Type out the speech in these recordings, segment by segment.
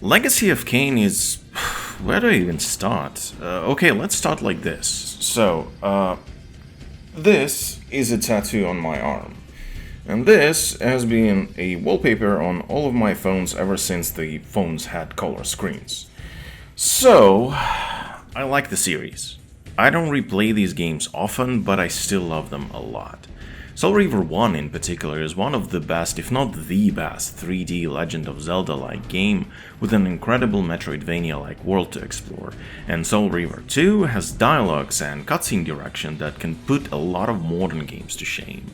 Legacy of Kain is... where do I even start? Okay, let's start like this. So, this is a tattoo on my arm. And this has been a wallpaper on all of my phones ever since the phones had color screens. So, I like the series. I don't replay these games often, but I still love them a lot. Soul Reaver 1 in particular is one of the best, if not the best, 3D Legend of Zelda-like game with an incredible Metroidvania-like world to explore, and Soul Reaver 2 has dialogues and cutscene direction that can put a lot of modern games to shame.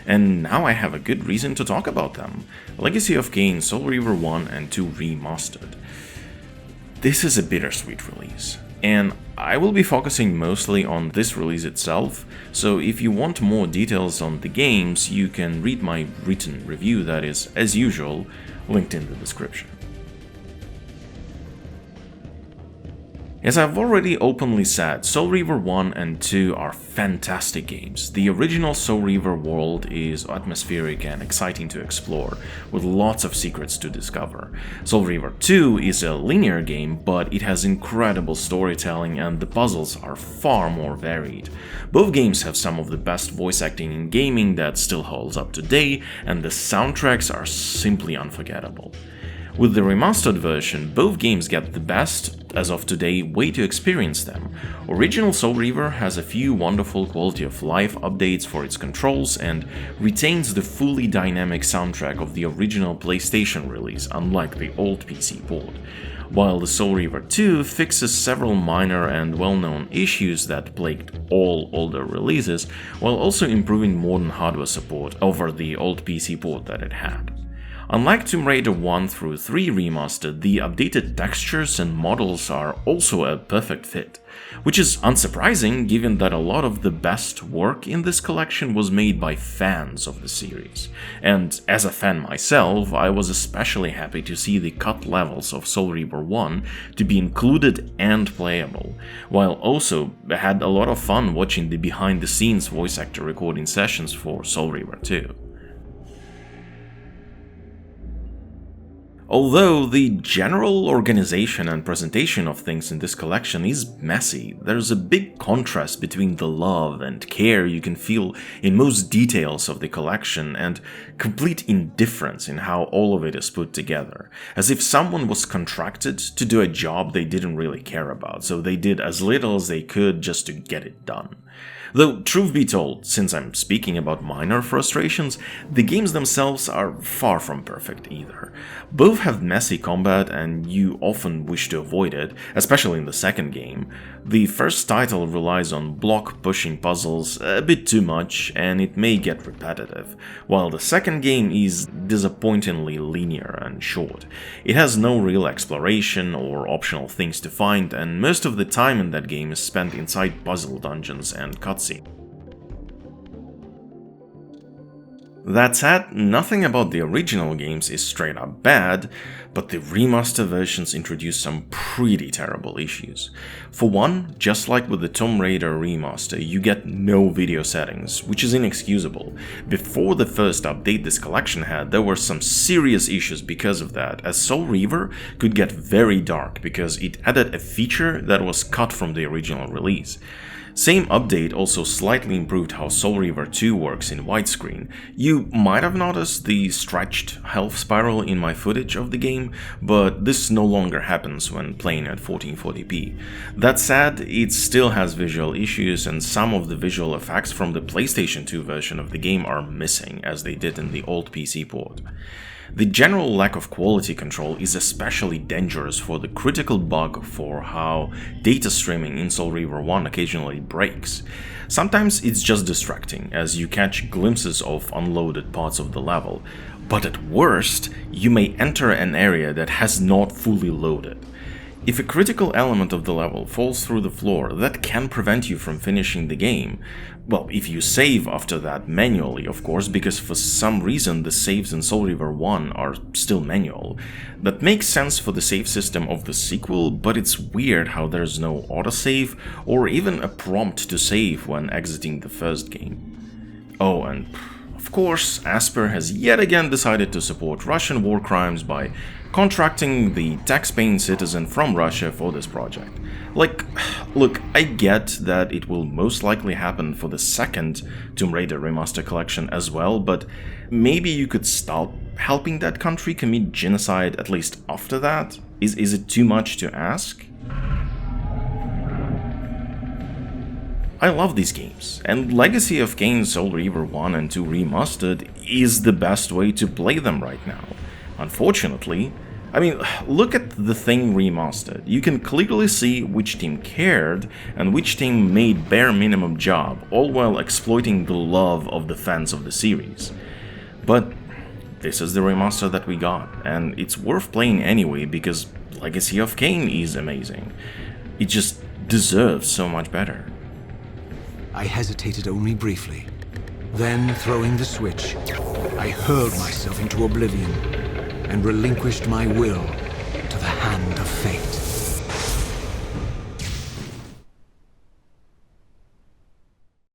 And now I have a good reason to talk about them. Legacy of Kain, Soul Reaver 1 and 2 Remastered. This is a bittersweet release, and I will be focusing mostly on this release itself, so if you want more details on the games, you can read my written review that is, as usual, linked in the description. As I've already openly said, Soul Reaver 1 and 2 are fantastic games. The original Soul Reaver world is atmospheric and exciting to explore, with lots of secrets to discover. Soul Reaver 2 is a linear game, but it has incredible storytelling and the puzzles are far more varied. Both games have some of the best voice acting in gaming that still holds up today, and the soundtracks are simply unforgettable. With the remastered version, both games get the best, as of today, way to experience them. Original Soul Reaver has a few wonderful quality of life updates for its controls and retains the fully dynamic soundtrack of the original PlayStation release, unlike the old PC port. While the Soul Reaver 2 fixes several minor and well-known issues that plagued all older releases, while also improving modern hardware support over the old PC port that it had. Unlike Tomb Raider 1 through 3 Remastered, the updated textures and models are also a perfect fit, which is unsurprising given that a lot of the best work in this collection was made by fans of the series. And as a fan myself, I was especially happy to see the cut levels of Soul Reaver 1 to be included and playable, while also had a lot of fun watching the behind-the-scenes voice actor recording sessions for Soul Reaver 2. Although the general organization and presentation of things in this collection is messy, there's a big contrast between the love and care you can feel in most details of the collection and complete indifference in how all of it is put together, as if someone was contracted to do a job they didn't really care about, so they did as little as they could just to get it done. Though, truth be told, since I'm speaking about minor frustrations, the games themselves are far from perfect either. Both have messy combat and you often wish to avoid it, especially in the second game. The first title relies on block-pushing puzzles a bit too much and it may get repetitive, while the second game is disappointingly linear and short. It has no real exploration or optional things to find, and most of the time in that game is spent inside puzzle dungeons and cutscenes. That said, nothing about the original games is straight up bad, but the remaster versions introduce some pretty terrible issues. For one, just like with the Tomb Raider remaster, you get no video settings, which is inexcusable. Before the first update this collection had, there were some serious issues because of that, as Soul Reaver could get very dark because it added a feature that was cut from the original release. Same update also slightly improved how Soul Reaver 2 works in widescreen. You might have noticed the stretched health spiral in my footage of the game, but this no longer happens when playing at 1440p. That said, it still has visual issues and some of the visual effects from the PlayStation 2 version of the game are missing, as they did in the old PC port. The general lack of quality control is especially dangerous for the critical bug for how data streaming in Soul Reaver 1 occasionally breaks. Sometimes it's just distracting, as you catch glimpses of unloaded parts of the level, but at worst, you may enter an area that has not fully loaded. If a critical element of the level falls through the floor, that can prevent you from finishing the game. Well, if you save after that manually, of course, because for some reason the saves in Soul Reaver 1 are still manual. That makes sense for the save system of the sequel, but it's weird how there's no autosave or even a prompt to save when exiting the first game. Oh, and of Of course, Asper has yet again decided to support Russian war crimes by contracting the tax-paying citizen from Russia for this project. Like, look, I get that it will most likely happen for the second Tomb Raider Remastered collection as well, but maybe you could stop helping that country commit genocide at least after that? Is it too much to ask? I love these games, and Legacy of Kain, Soul Reaver 1 and 2 Remastered is the best way to play them right now. Unfortunately, I mean, look at The Thing Remastered. You can clearly see which team cared and which team made bare minimum job, all while exploiting the love of the fans of the series. But this is the remaster that we got, and it's worth playing anyway because Legacy of Kain is amazing. It just deserves so much better. I hesitated only briefly. Then, throwing the switch, I hurled myself into oblivion and relinquished my will to the hand of fate.